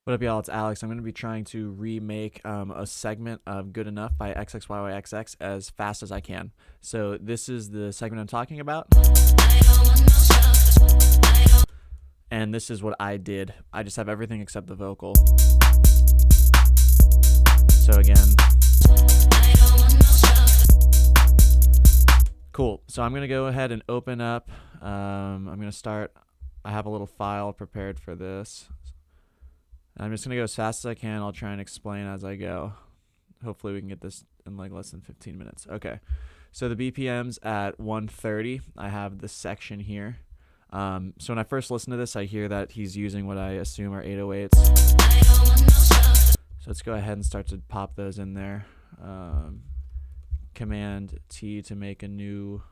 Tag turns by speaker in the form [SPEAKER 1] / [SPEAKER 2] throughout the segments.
[SPEAKER 1] What up, y'all? It's Alex. I'm going to be trying to remake a segment of Good Enough by XXYYXX as fast as I can. So this is the segment I'm talking about. And this is what I did. I just have everything except the vocal. So again. Cool. So I'm going to go ahead and open up. I'm going to start. I have a little file prepared for this. I'm just going to go as fast as I can. I'll try and explain as I go. Hopefully we can get this in like less than 15 minutes. Okay. So the BPM's at 130. I have this section here. So when I first listen to this, I hear that he's using what I assume are 808s. So let's go ahead and start to pop those in there. Command T to make a new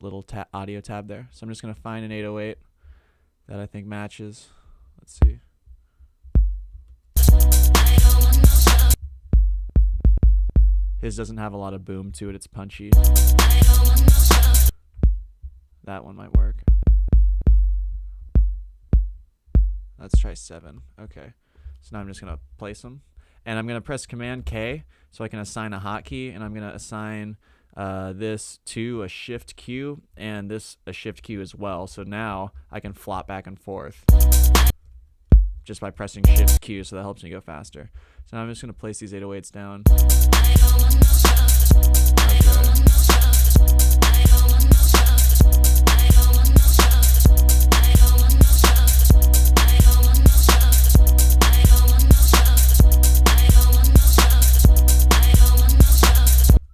[SPEAKER 1] little audio tab there. So I'm just going to find an 808 that I think matches. Let's see. His doesn't have a lot of boom to it. It's punchy. That one might work. Let's try 7. Okay. So now I'm just going to place them. And I'm going to press Command K so I can assign a hotkey. And I'm going to assign this to a Shift Q and this a Shift Q as well. So now I can flop back and forth just by pressing Shift Q, so that helps me go faster. So now I'm just going to place these 808s down.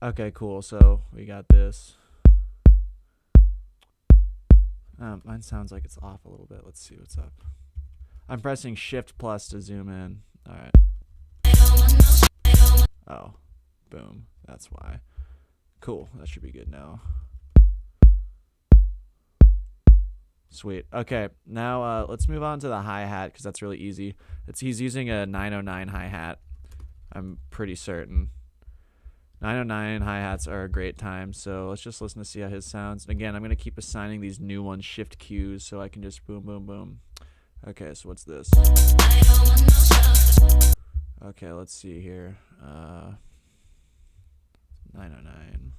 [SPEAKER 1] Okay, cool. So we got this. Mine sounds like it's off a little bit. Let's see what's up. I'm pressing Shift plus to zoom in. All right. Oh, boom. That's why. Cool. That should be good now. Sweet. Okay. Now let's move on to the hi-hat because that's really easy. He's using a 909 hi-hat. I'm pretty certain. 909 hi-hats are a great time, so let's just listen to see how his sounds. And again, I'm going to keep assigning these new ones Shift Qs so I can just boom, boom, boom. Okay, so what's this? Okay, let's see here. 909.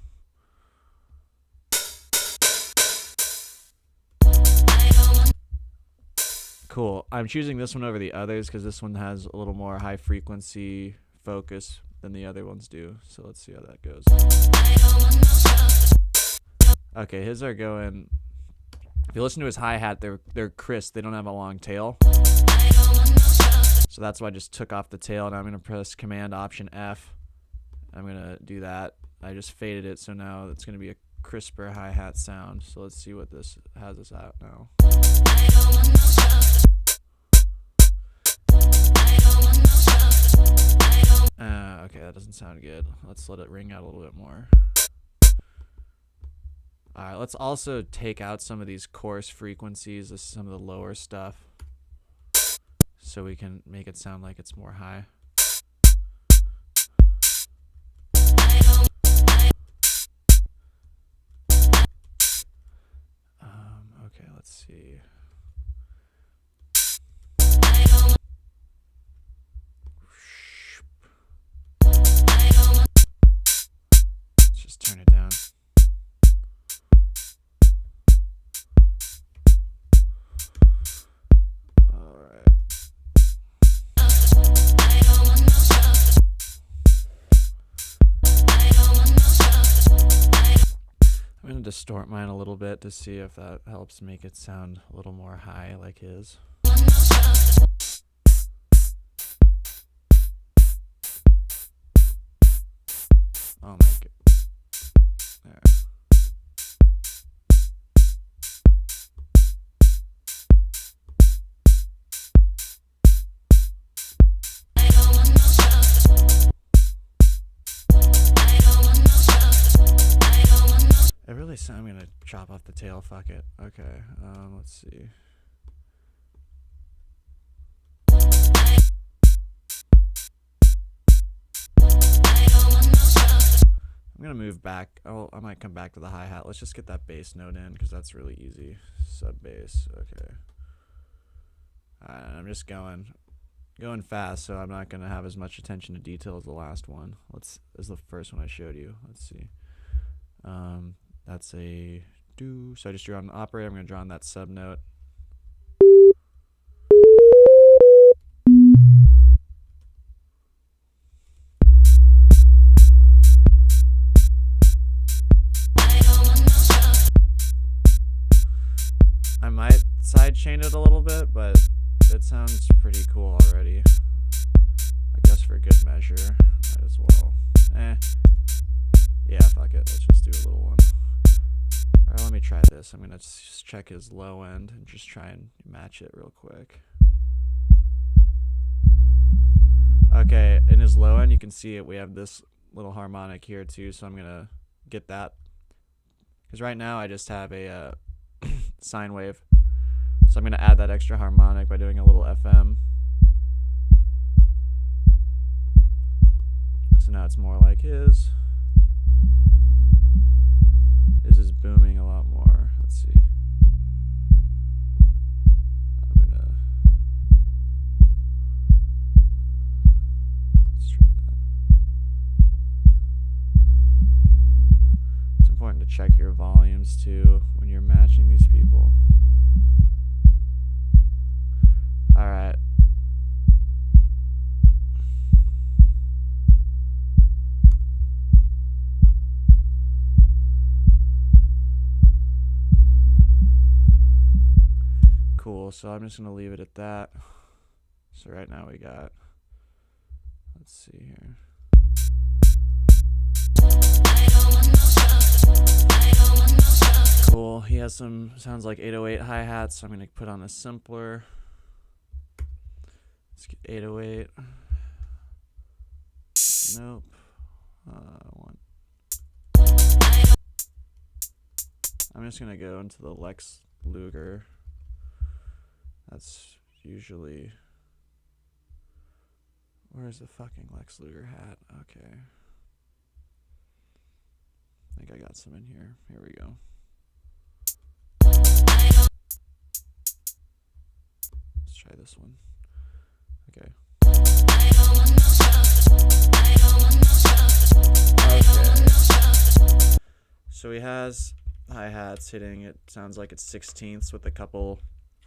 [SPEAKER 1] Cool. I'm choosing this one over the others because this one has a little more high frequency focus than the other ones do. So let's see how that goes. Okay, his are going. If you listen to his hi-hat, they're crisp. They don't have a long tail. So that's why I just took off the tail. Now I'm going to press Command Option F. I'm going to do that. I just faded it, so now it's going to be a crisper hi-hat sound. So let's see what this has us out now. Okay, that doesn't sound good. Let's let it ring out a little bit more. Alright, let's also take out some of these coarse frequencies, some of the lower stuff, so we can make it sound like it's more high. Okay, let's see. Let's just turn it down. I'm going to distort mine a little bit to see if that helps make it sound a little more high like his. Oh my god. There. It really sounds. I'm gonna chop off the tail. Fuck it. Okay. Let's see. I'm gonna move back. Oh, I might come back to the hi-hat. Let's just get that bass note in because that's really easy. Sub bass. Okay. Alright, I'm just going. going fast, so I'm not gonna have as much attention to detail as the last one. As the first one I showed you. Let's see. That's a do. So I just drew on an operator. I'm gonna draw on that sub note. I might sidechain it a little bit, but it sounds pretty cool already. I guess for good measure, might as well. Yeah, fuck it. Let's just do a little one. Alright, let me try this. I'm gonna just check his low end and just try and match it real quick. Okay, in his low end, you can see it. We have this little harmonic here too, so I'm gonna get that. Because right now I just have a sine wave. So I'm gonna add that extra harmonic by doing a little FM. So now it's more like his. His is booming a lot more. Let's see. I'm gonna let's try that. It's important to check your volumes too when you're matching these people. All right. Cool, so I'm just going to leave it at that. So right now we got, let's see here. Cool, he has some, sounds like 808 hi-hats, so I'm going to put on a simpler. Let's get 808. Nope. One. I'm just going to go into the Lex Luger. That's usually, where's the fucking Lex Luger hat? Okay. I think I got some in here. Here we go. Let's try this one. Okay. Okay. So he has hi-hats hitting, it sounds like it's 16ths with a couple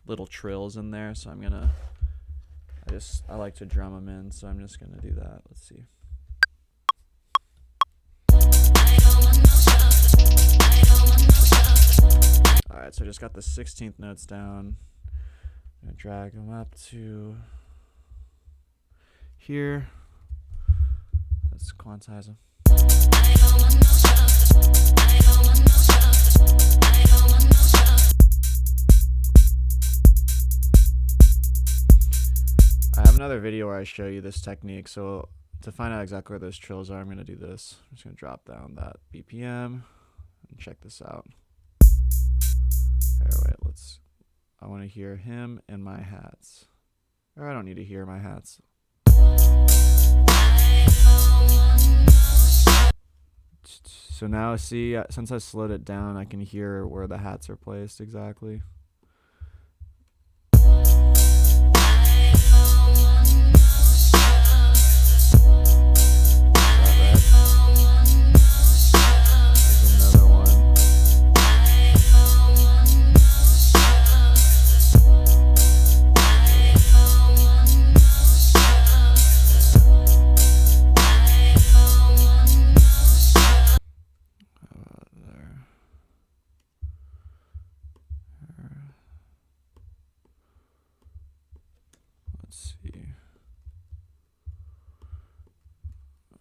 [SPEAKER 1] little trills in there, so I'm gonna, I like to drum them in, so I'm just gonna do that. Let's see. Alright, so I just got the 16th notes down. I'm gonna drag them up to here. Let's quantize them. I have another video where I show you this technique, so to find out exactly where those trills are, I'm going to do this. I'm just going to drop down that BPM and check this out. Here, wait, I want to hear him and my hats. Or I don't need to hear my hats. So now see, since I slowed it down, I can hear where the hats are placed exactly. Let's see.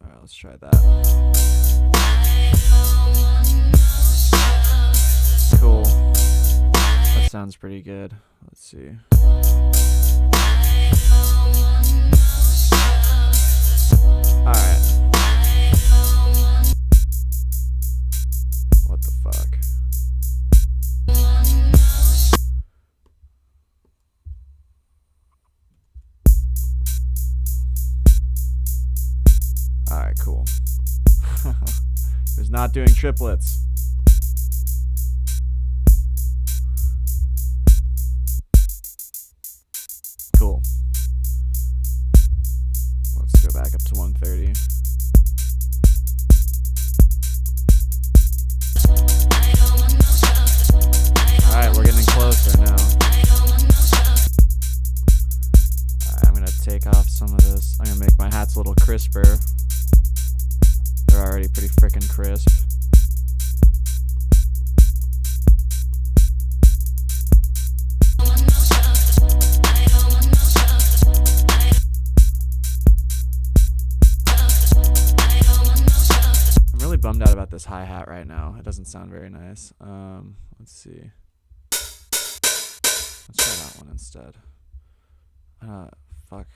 [SPEAKER 1] Alright, let's try that. Cool. That sounds pretty good. Let's see. Alright. What the fuck? Alright, cool. It was not doing triplets. Cool. back up to 130. Alright, we're getting closer now. Alright, I'm gonna take off some of this. I'm gonna make my hats a little crisper. They're already pretty frickin' crisp. I'm really bummed out about this hi-hat right now. It doesn't sound very nice. Let's see. Let's try that one instead. Fuck.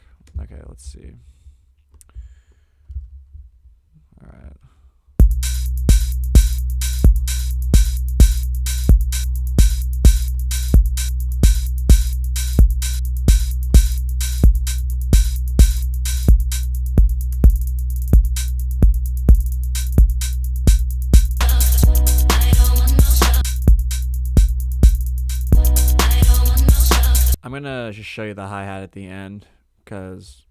[SPEAKER 1] Okay, let's see. Alright. I'm gonna just show you the hi-hat at the end because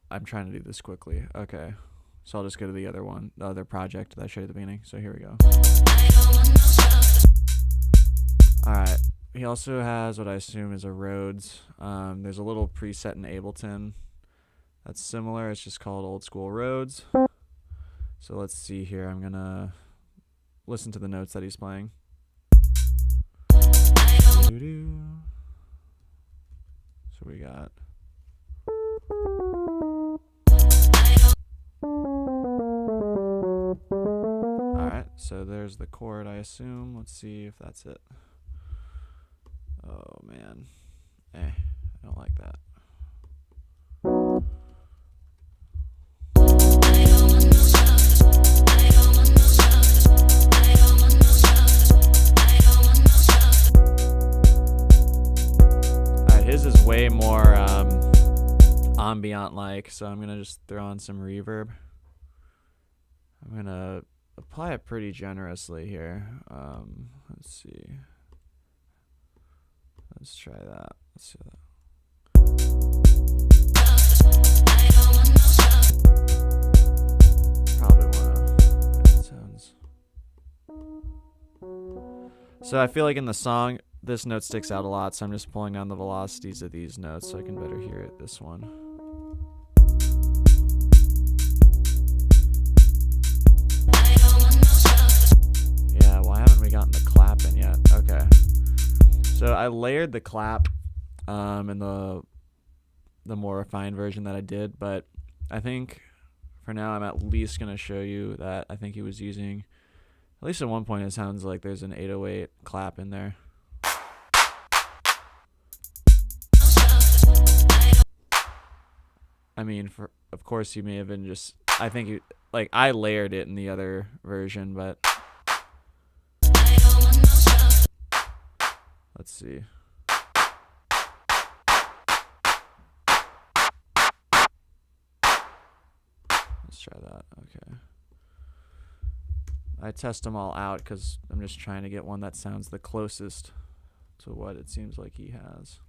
[SPEAKER 1] I'm trying to do this quickly. Okay, so I'll just go to the other one, the other project that I showed you at the beginning. So here we go. Alright, he also has what I assume is a Rhodes. There's a little preset in Ableton that's similar. It's just called Old School Rhodes. So let's see here. I'm gonna listen to the notes that he's playing. So we got. Alright, so there's the chord, I assume. Let's see if that's it. Oh man. I don't like that. His is way more ambient like, so I'm gonna just throw on some reverb. I'm gonna apply it pretty generously here. Let's see. Let's try that. Let's see that. Probably wanna. It sounds. So I feel like in the song, this note sticks out a lot, so I'm just pulling down the velocities of these notes so I can better hear it. This one. Yeah, why haven't we gotten the clap in yet? Okay. So I layered the clap in the more refined version that I did, but I think for now I'm at least going to show you that I think he was using, at least at one point it sounds like there's an 808 clap in there. I mean, of course he may have been just, I think like I layered it in the other version, but let's see. Let's try that. Okay. I test them all out because I'm just trying to get one that sounds the closest to what it seems like he has.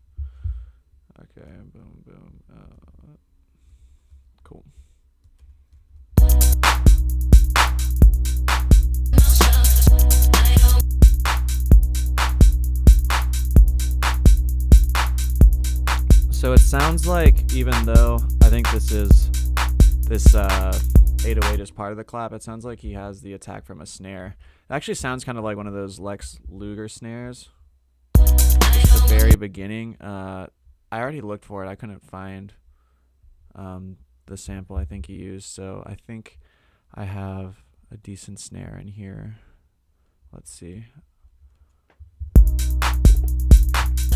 [SPEAKER 1] Okay, boom, boom. Cool. So it sounds like, even though I think this 808 is part of the clap, it sounds like he has the attack from a snare. It actually sounds kind of like one of those Lex Luger snares. Just the very beginning. I already looked for it. I couldn't find the sample I think he used, so I think I have a decent snare in here. Let's see.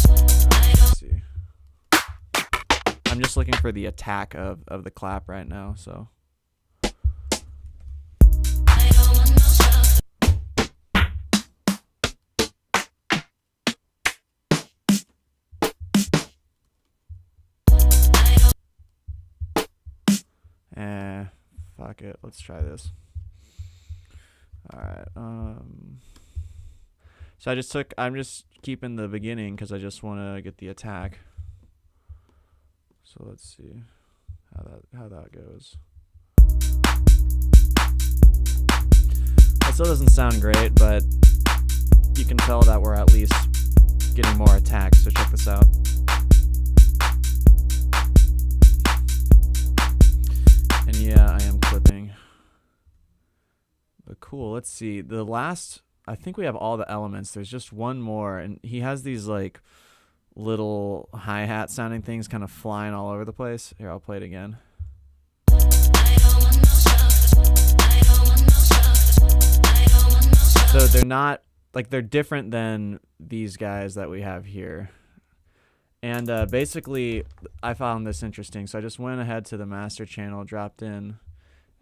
[SPEAKER 1] Let's see. I'm just looking for the attack of the clap right now, so. Fuck it. Let's try this. Alright. So I'm just keeping the beginning because I just want to get the attack. So let's see. how that goes. It still doesn't sound great, but you can tell that we're at least getting more attacks, so check this out. And yeah, I am clipping. But cool, let's see. The last, I think we have all the elements. There's just one more, and he has these like little hi-hat sounding things kind of flying all over the place. Here, I'll play it again. So they're not, like, they're different than these guys that we have here. And basically, I found this interesting. So I just went ahead to the master channel, dropped in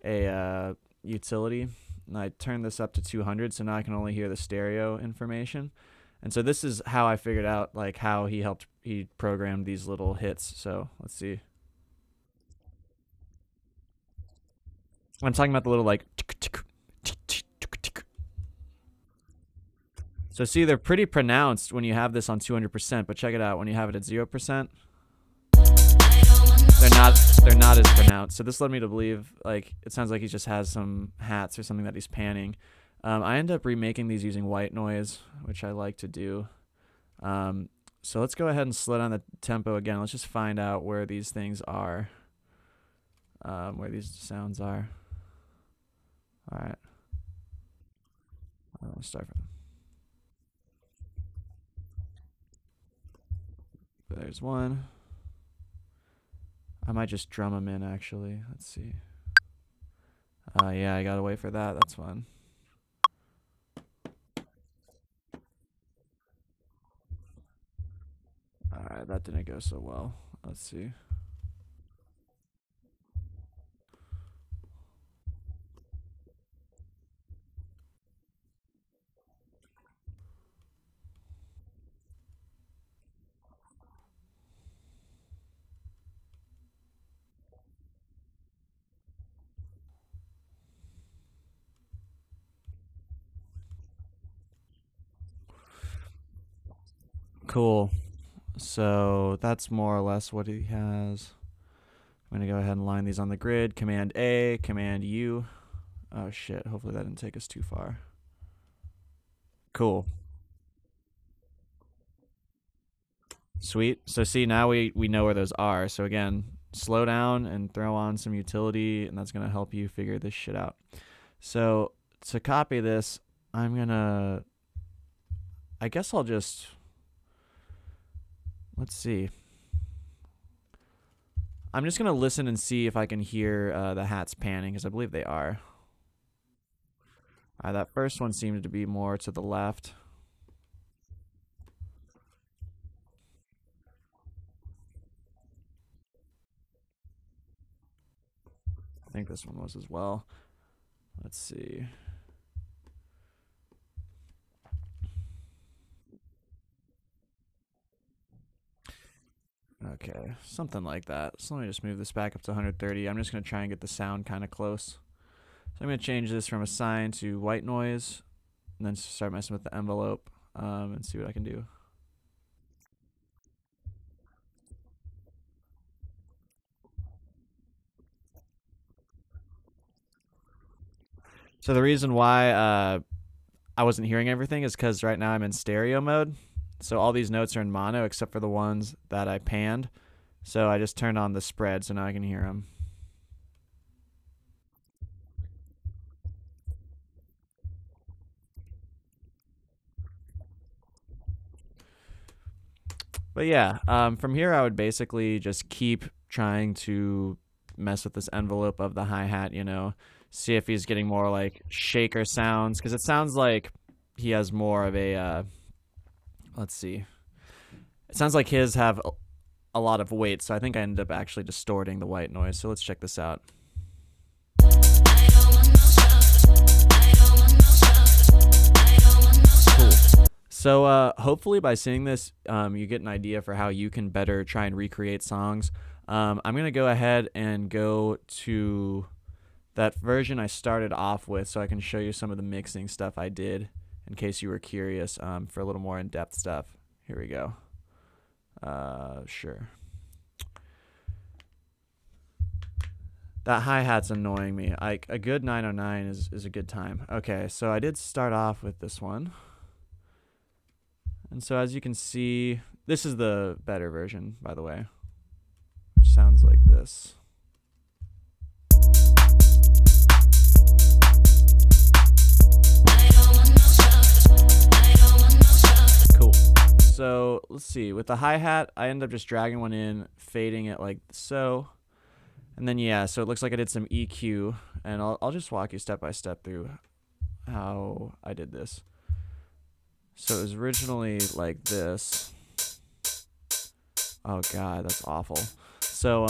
[SPEAKER 1] a utility, and I turned this up to 200, so now I can only hear the stereo information. And so this is how I figured out, like, how he programmed these little hits. So let's see. I'm talking about the little, like, so see, they're pretty pronounced when you have this on 200%, but check it out, when you have it at 0%, they're not as pronounced. So this led me to believe, like, it sounds like he just has some hats or something that he's panning. I end up remaking these using white noise, which I like to do. So let's go ahead and slow down the tempo again. Let's just find out where these things are, where these sounds are. All right. Let's start from. There's one. I might just drum them in, actually. Let's see. Yeah, I gotta wait for that. That's fun. Alright, that didn't go so well. Let's see. Cool. So that's more or less what he has. I'm going to go ahead and line these on the grid. Command A, Command U. Oh shit, hopefully that didn't take us too far. Cool. Sweet. So see, now we know where those are. So again, slow down and throw on some utility, and that's going to help you figure this shit out. So to copy this, I'm going to, I guess I'll just, let's see. I'm just going to listen and see if I can hear the hats panning, because I believe they are. That first one seemed to be more to the left. I think this one was as well. Let's see. Okay, something like that. So let me just move this back up to 130. I'm just going to try and get the sound kind of close. So I'm going to change this from a sine to white noise, and then start messing with the envelope and see what I can do. So the reason why I wasn't hearing everything is because right now I'm in stereo mode. So all these notes are in mono except for the ones that I panned. So I just turned on the spread so now I can hear them. But yeah, from here I would basically just keep trying to mess with this envelope of the hi-hat, you know, see if he's getting more like shaker sounds, because it sounds like he has more of a, let's see. It sounds like his have a lot of weight, so I think I ended up actually distorting the white noise. So let's check this out. Cool. So hopefully by seeing this, you get an idea for how you can better try and recreate songs. I'm going to go ahead and go to that version I started off with so I can show you some of the mixing stuff I did in case you were curious for a little more in-depth stuff. Here we go. Sure. That hi-hat's annoying me. Like, a good 909 is a good time. Okay, so I did start off with this one. And so as you can see, this is the better version, by the way, which sounds like this. Cool. So let's see. With the hi-hat, I end up just dragging one in, fading it like so. And then, yeah, so it looks like I did some EQ. And I'll just walk you step by step through how I did this. So it was originally like this. Oh god, that's awful. So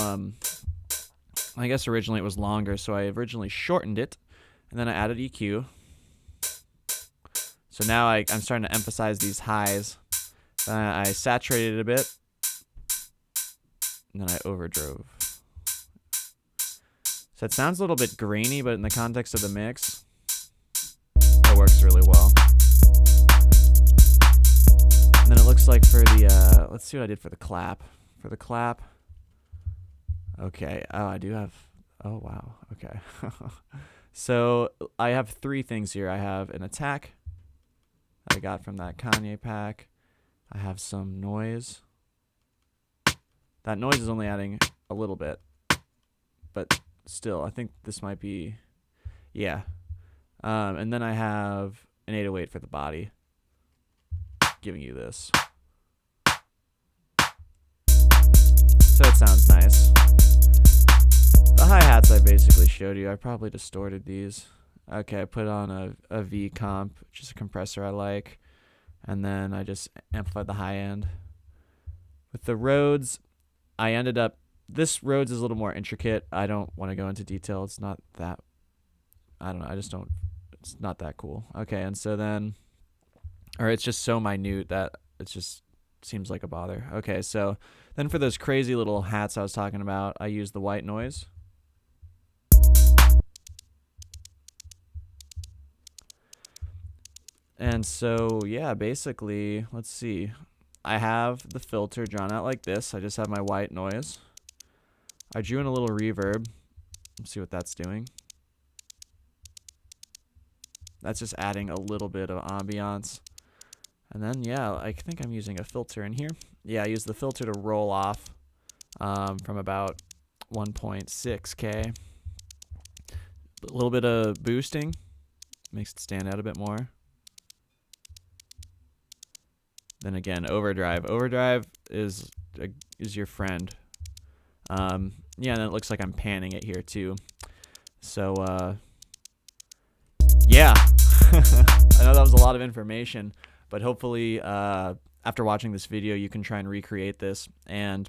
[SPEAKER 1] I guess originally it was longer, so I originally shortened it, and then I added EQ. So now I'm starting to emphasize these highs. I saturated it a bit, and then I overdrove. So it sounds a little bit grainy, but in the context of the mix, it works really well. And then it looks like for the, let's see what I did for the clap. For the clap, okay, oh, I do have, oh, wow, okay. So I have three things here. I have an attack that I got from that Kanye pack. I have some noise. That noise is only adding a little bit, but still, I think this might be, yeah. And then I have an 808 for the body, giving you this. So it sounds nice. The hi-hats I basically showed you. I probably distorted these. Okay, I put on a V comp, which is a compressor I like. And then I just amplified the high end. With the Rhodes, I ended up, this Rhodes is a little more intricate. I don't want to go into detail. It's not that, I don't know, I just don't, it's not that cool. Okay, and so then, or it's just so minute that it just seems like a bother. Okay, so then for those crazy little hats I was talking about, I use the white noise. And so, yeah, basically, let's see. I have the filter drawn out like this. I just have my white noise. I drew in a little reverb. Let's see what that's doing. That's just adding a little bit of ambiance. And then, yeah, I think I'm using a filter in here. Yeah, I use the filter to roll off from about 1.6K. A little bit of boosting makes it stand out a bit more. Then again, overdrive. Overdrive is your friend. Yeah, and then it looks like I'm panning it here too. So, yeah. I know that was a lot of information, but hopefully after watching this video, you can try and recreate this. And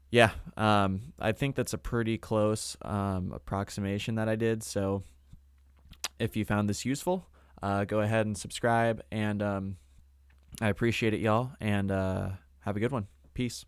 [SPEAKER 1] yeah, I think that's a pretty close approximation that I did. So if you found this useful, go ahead and subscribe. And I appreciate it, y'all. And have a good one. Peace.